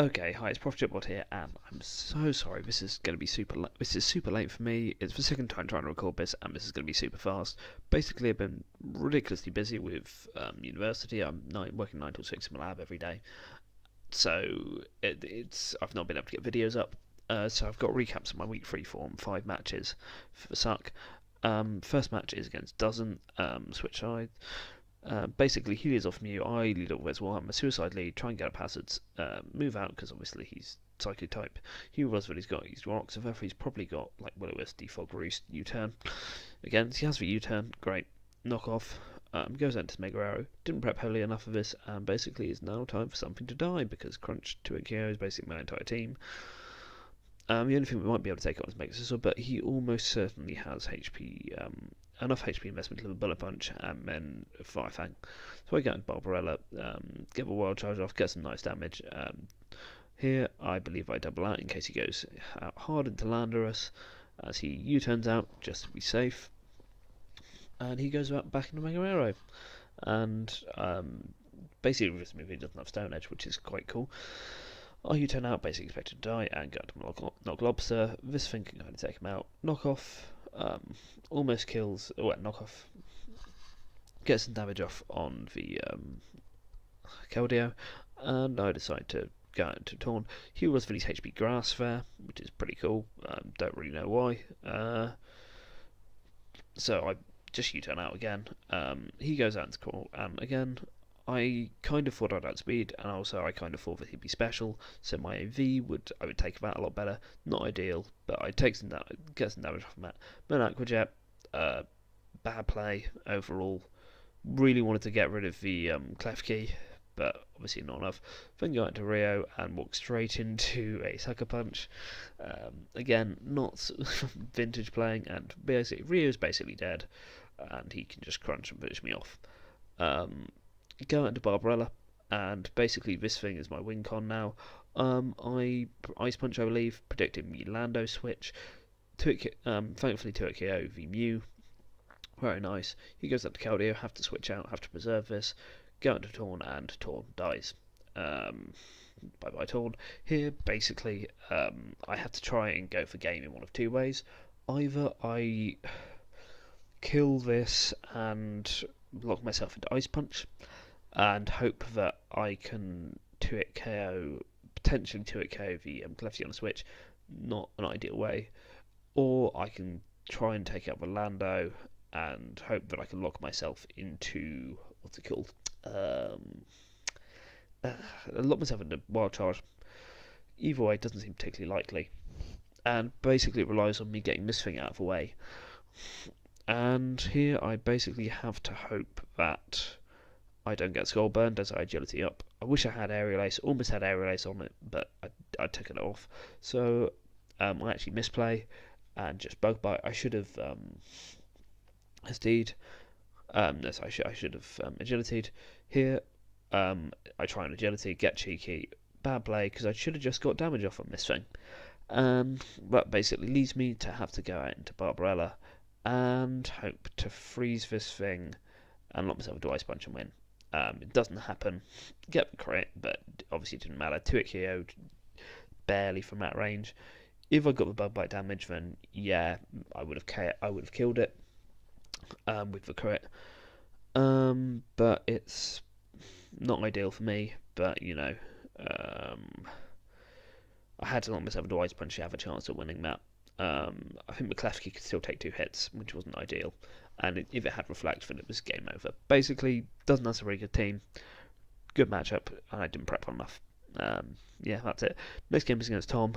Okay, hi, it's ProfJetBot here, and I'm so sorry. This is going to be this is super late for me. It's the second time trying to record this, and this is going to be super fast. Basically, I've been ridiculously busy with university. I'm working 9 till 6 in my lab every day, so I've not been able to get videos up. So I've got recaps of my week 3 form, 5 matches for the SUCC. First match is against Doesn't, switch sides. Basically, he leads off Mew, I lead off Venuar, I'm a suicide lead, try and get up hazards, move out because obviously he's psychic type. He was what he's got, he's rocks, if ever he's probably got like Will-O-Wisp, Defog, Roost, U-turn. Again, he has the U-turn, great, knock off, goes into Mega Arrow, didn't prep heavily enough of this, and basically it's now time for something to die because Crunch 2 KO is basically my entire team. The only thing we might be able to take on is Mega Scissor, but he almost certainly has HP, enough HP investment to live a Bullet Punch and then Fire Fang. So I go into Barbarella, get the Wild Charge off, get some nice damage. Here, I believe I double out in case he goes out hard into Landorus, as he U-turns out just to be safe. And he goes back into Mega Arrow. And basically, this movie doesn't have Stone Edge, which is quite cool. I U-turn out, basically expected to die, and go to knock Lobster. This thing can kind of take him out. Knock off, almost kills. Knock off. Gets some damage off on the Keldeo, and I decide to go out into Torn. He was for his HP Grass there, which is pretty cool. Don't really know why. So I just U-turn out again. He goes out into Core, and again, I kind of thought I'd outspeed, and also I kind of thought that he'd be special, so my AV I would take him out a lot better. Not ideal, but I get some damage off him that. Then Aquajet, bad play overall. Really wanted to get rid of the Clef Key, but obviously not enough. Then go into Rio and walk straight into a Sucker Punch. Again, not vintage playing, and basically Rio's basically dead, and he can just crunch and finish me off. Go into Barbarella, and basically this thing is my win con now. I Ice Punch, I believe, predicting the Lando switch. Thankfully, to it KO the Mew. Very nice. He goes up to Keldeo, have to switch out, have to preserve this. Go into Torn, and Torn dies. Bye bye Torn. Here, basically, I had to try and go for game in one of two ways. Either I kill this and lock myself into Ice Punch, and hope that I can potentially 2-hit KO the Clefty on a switch, not an ideal way, or I can try and take out the Lando and hope that I can lock myself into, what's it called, lock myself into Wild Charge. Either way, it doesn't seem particularly likely, and basically it relies on me getting this thing out of the way. And here I basically have to hope that I don't get skull burned as I agility up. I wish I had Aerial Ace, almost had Aerial Ace on it, but I took it off. So I actually misplay and just Bug Bite. I should have SD'd. Yes, I should have agility'd. Here I try and agility, get cheeky. Bad play, because I should have just got damage off on this thing. That basically leads me to have to go out into Barbarella and hope to freeze this thing and lock myself into Ice Punch and win. It doesn't happen. Get the crit, but obviously it didn't matter. 2-hit KO barely from that range. If I got the Bug Bite damage, then yeah, I would have killed it with the crit. But it's not ideal for me. But you know, I had to lock myself into Ice Punch to have a chance of winning that. I think McClefkey could still take 2 hits, which wasn't ideal. And if it had Reflect, then it was game over. Basically, doesn't have a very good team. Good matchup, and I didn't prep on enough. Yeah, that's it. Next game is against Tom.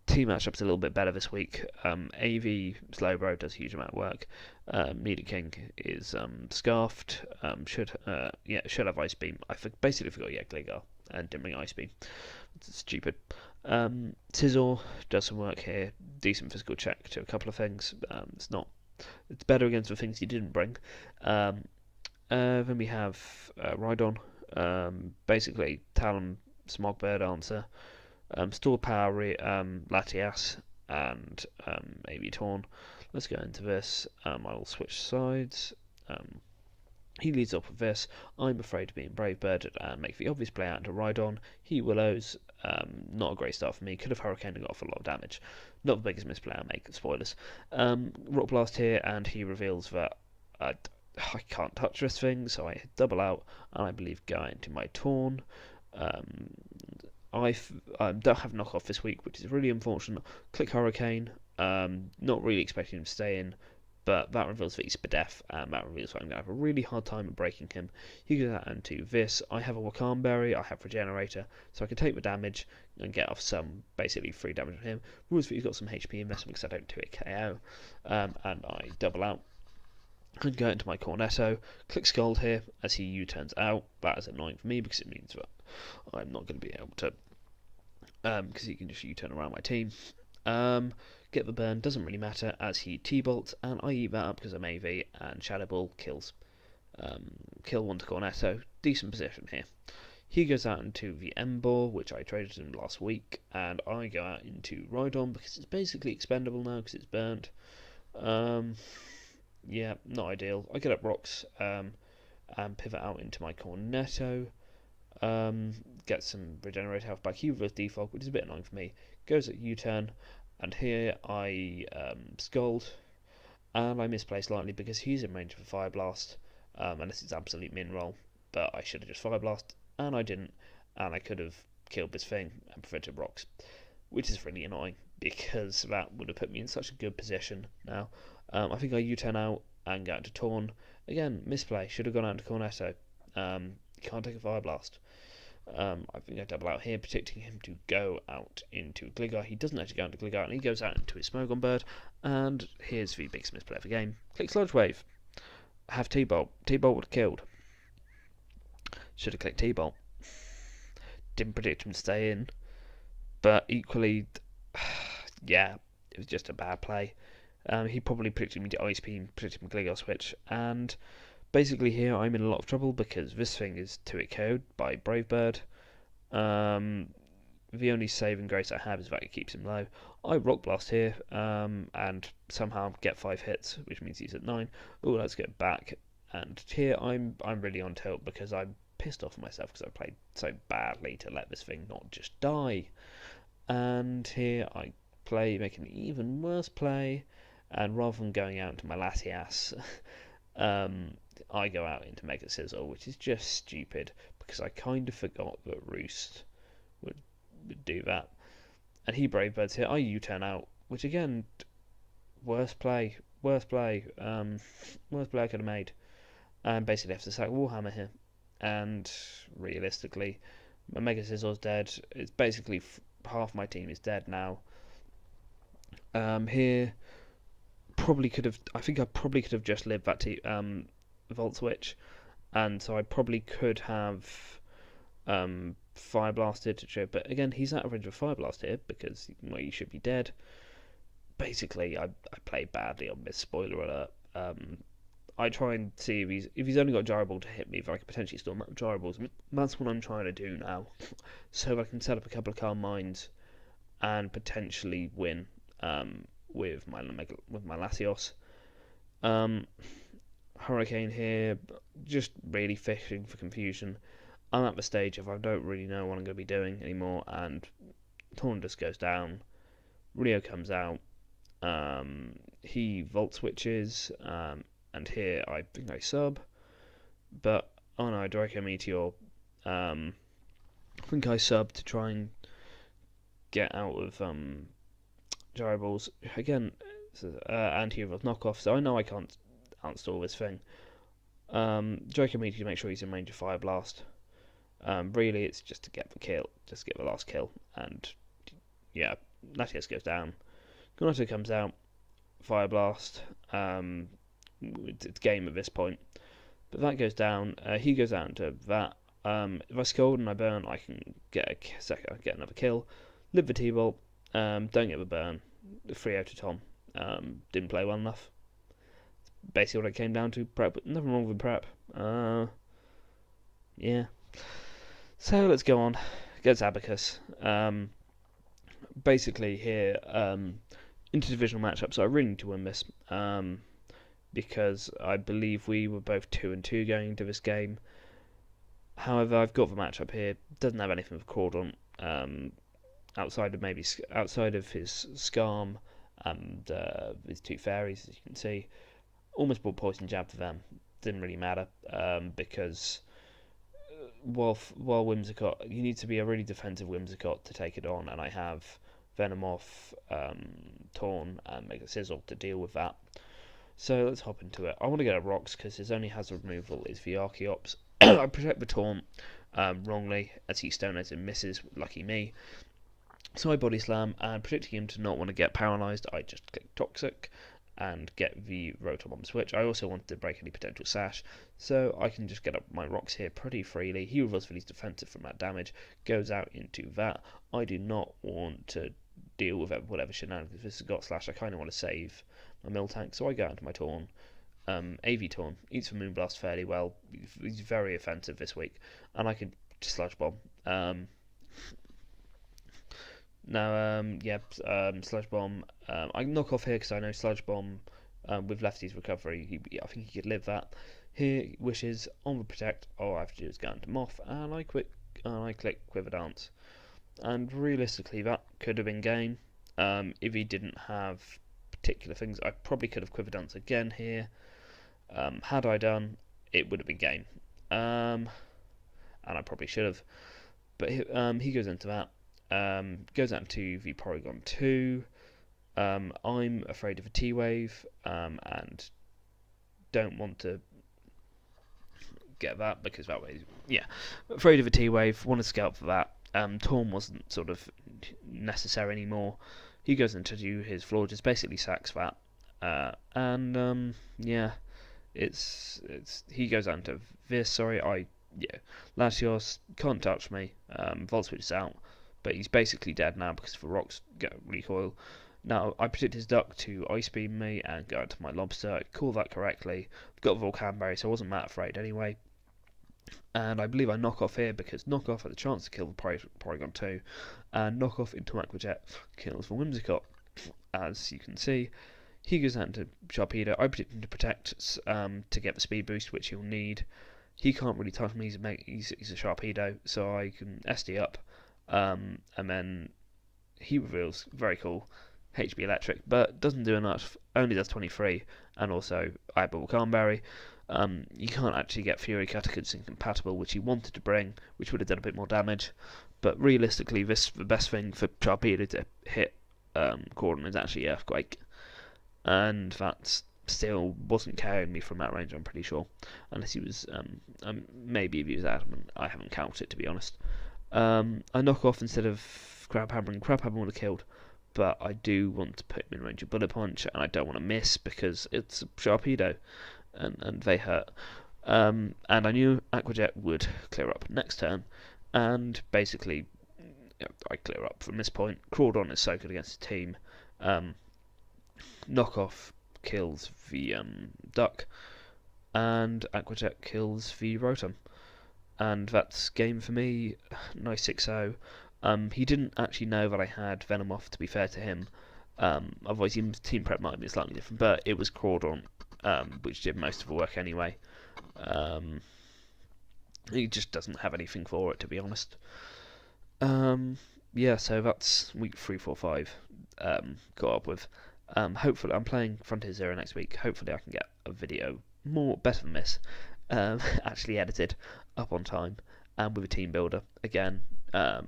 Team matchup's a little bit better this week. AV Slowbro does a huge amount of work. Meter King is scarfed. Should have Ice Beam. I basically forgot Gligar and didn't bring Ice Beam. It's stupid. Scizor does some work here. Decent physical check to a couple of things. It's better against the things he didn't bring. Then we have Rhydon. Basically, Talon, Smogbird answer. Store Power, Latias, and AV Torn. Let's go into this. I will switch sides. He leads off with this. I'm afraid to be in Brave Bird and make the obvious play out into Rhydon. He Willows. Not a great start for me. Could have Hurricane and got off a lot of damage. Not the biggest misplay I make. Spoilers. Rock Blast here, and he reveals that I can't touch this thing, so I double out, and I believe go into my Taunt. I don't have knockoff this week, which is really unfortunate. Click Hurricane. Not really expecting him to stay in. But that reveals that he's Spadef, and that reveals that I'm going to have a really hard time at breaking him. He goes out into this. I have a Wakam Berry, I have Regenerator, so I can take the damage and get off some, basically, free damage on him. Rules that he's got some HP investment because I don't 2-hit KO. And I double out and go into my Cornetto. Click Scald here as he U-turns out. That is annoying for me because it means that I'm not going to be able to, because he can just U-turn around my team. Get the burn, doesn't really matter, as he T-bolts, and I eat that up because I'm AV, and Shadow Ball kills. Kill one to Cornetto, decent position here. He goes out into the Embor, which I traded him last week, and I go out into Rhydon because it's basically expendable now because it's burnt. Yeah, not ideal. I get up rocks, and pivot out into my Cornetto. Get some regenerate health back. He reverse defog, which is a bit annoying for me. Goes at U-turn, and here I Scald, and I misplay slightly because he's in range of a Fire Blast, and this is absolute min roll, but I should have just Fire Blast, and I didn't, and I could have killed this thing and prevented rocks, which is really annoying because that would have put me in such a good position now. I think I U-turn out and go out to Taunt. Again, misplay, should have gone out to Cornetto. Can't take a Fire Blast. I think I double out here, predicting him to go out into Gligar. He doesn't actually go into Gligar, and he goes out into his Smogon Bird. And here's the biggest misplay of the game. Click Sludge Wave. Have T-Bolt. T-Bolt would have killed. Should have clicked T-Bolt. Didn't predict him to stay in. But equally, yeah, it was just a bad play. He probably predicted me to Ice Beam, predicted me Gligar Switch, and basically here I'm in a lot of trouble because this thing is 2-hit KO'd by Brave Bird. The only saving grace I have is that it keeps him low. I Rock Blast here and somehow get 5 hits, which means he's at 9. Oh, let's get back. And here I'm really on tilt because I'm pissed off at myself because I played so badly to let this thing not just die. And here I make an even worse play, and rather than going out into my Latias, I go out into Mega Sizzle, which is just stupid because I kind of forgot that Roost would do that. And he Brave Birds here. I U-turn out, which again, worst play I could have made. And basically have to sack Warhammer here. And realistically, my Mega Sizzle's dead. It's basically half my team is dead now. Here, I think I probably could have just lived that Volt Switch, and so I probably could have Fire Blasted to trip, but again, he's out of range of Fire Blast here because he should be dead. Basically, I played badly on this, spoiler alert. I try and see if he's only got Gyro Ball to hit me, if I could potentially still map Gyro Balls. That's what I'm trying to do now, so I can set up a couple of Calm Minds and potentially win with my Latios. Hurricane here, just really fishing for confusion. I'm at the stage of I don't really know what I'm going to be doing anymore, and Taunt just goes down. Rio comes out. He Volt Switches, and here I think I sub. But, oh no, Draco Meteor. I think I sub to try and get out of Gyro Balls. Again, and he was knockoff, so I know I can't outstall this thing. Draco Meteor to make sure he's in range of Fire Blast. Really, it's just to get the kill, just to get the last kill. And yeah, Latias goes down. Cornetto comes out. Fire Blast. It's game at this point. But that goes down. He goes out into that. If I Scald and I burn, I can get another kill. Live the T-Bolt. Don't get the burn. 3-0 to Tom. Didn't play well enough. Basically what it came down to. Prep. Nothing wrong with prep. Yeah. So let's go on. Against Abacus. Basically here, interdivisional matchup, so I really need to win this. because I believe we were both 2-2 going into this game. However, I've got the matchup here. Doesn't have anything with Cordon, outside of his Scarm and his two fairies, as you can see. Almost bought poison jab for them. Didn't really matter, because while Whimsicott, you need to be a really defensive Whimsicott to take it on, and I have Venomoth, Torn, and Mega Sizzle to deal with that. So let's hop into it. I want to get a Rocks because his only hazard removal is the Archeops. I protect the Taunt wrongly as he Stones and misses, lucky me. So I Body Slam, and predicting him to not want to get paralysed, I just click Toxic and get the Rotom Bomb switch. I also wanted to break any potential sash, so I can just get up my rocks here pretty freely. He reveals that he's defensive from that damage, goes out into that. I do not want to deal with whatever shenanigans this has got slash. I kind of want to save my Miltank, so I go out to my Torn. AV Torn eats the Moonblast fairly well. He's very offensive this week, and I can just Sludge Bomb. Sludge Bomb. I can knock off here because I know Sludge Bomb with Lefty's recovery. I think he could live that. Here, Wishes on the Protect. All I have to do is go into Moth, and I click Quiver Dance. And realistically, that could have been game. If he didn't have particular things, I probably could have Quiver Dance again here. Had I done, it would have been game. And I probably should have. But he goes into that. Goes out to the Porygon 2. I'm afraid of a T-Wave, and don't want to get that because that way, afraid of a T-Wave, want to scalp for that. Torn wasn't sort of necessary anymore. He goes into do his floor, just basically sacks that, he goes out into this. Latios can't touch me. Volt Switch is out. But he's basically dead now because the rocks get recoil. Now, I predict his Duck to Ice Beam me and go out to my Lobster. I call that correctly. I've got Volcan Berry, so I wasn't that afraid anyway. And I believe I knock off here because knock off had the chance to kill the Porygon 2. And knock off into Aqua Jet kills the Whimsicott. As you can see, he goes out into Sharpedo. I predict him to protect to get the speed boost, which he'll need. He can't really touch me. He's a Sharpedo, so I can SD up. And then he reveals, very cool, HB Electric, but doesn't do enough, only does 23, and also I have Volcan Berry. You can't actually get Fury Cutter because it's incompatible, which he wanted to bring, which would have done a bit more damage, but realistically, the best thing for Sharpedo to hit Cordon is actually Earthquake, and that still wasn't carrying me from that range, I'm pretty sure, unless he was, maybe if he was adamant. I haven't counted it, to be honest. I knock off instead of Crabhammer, and Crabhammer would have killed, but I do want to put him in range of Bullet Punch, and I don't want to miss because it's Sharpedo, and they hurt. And I knew Aqua Jet would clear up next turn, and basically I clear up from this point. Crawdon is so good against the team. Knock off kills the Duck, and Aqua Jet kills the Rotom. And that's game for me. Nice 6-0. He didn't actually know that I had Venomoth, to be fair to him. Otherwise, team prep might have been slightly different, but it was Crawdon, which did most of the work anyway. He just doesn't have anything for it, to be honest. So that's week 3, 4, 5. Got up with. Hopefully, I'm playing Frontier Zero next week. Hopefully, I can get a video better than this. Actually edited up on time and with a team builder again. I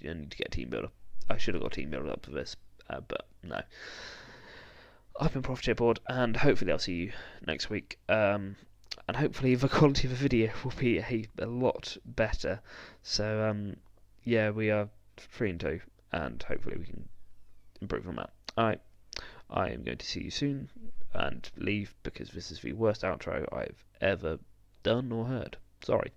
need to get a team builder. I should have got a team builder up for this, but no. I've been Profit Board, and hopefully I'll see you next week. And hopefully the quality of the video will be a lot better. So we are 3-2, and hopefully we can improve on that. Alright, I am going to see you soon and leave because this is the worst outro I've ever done or heard. Sorry.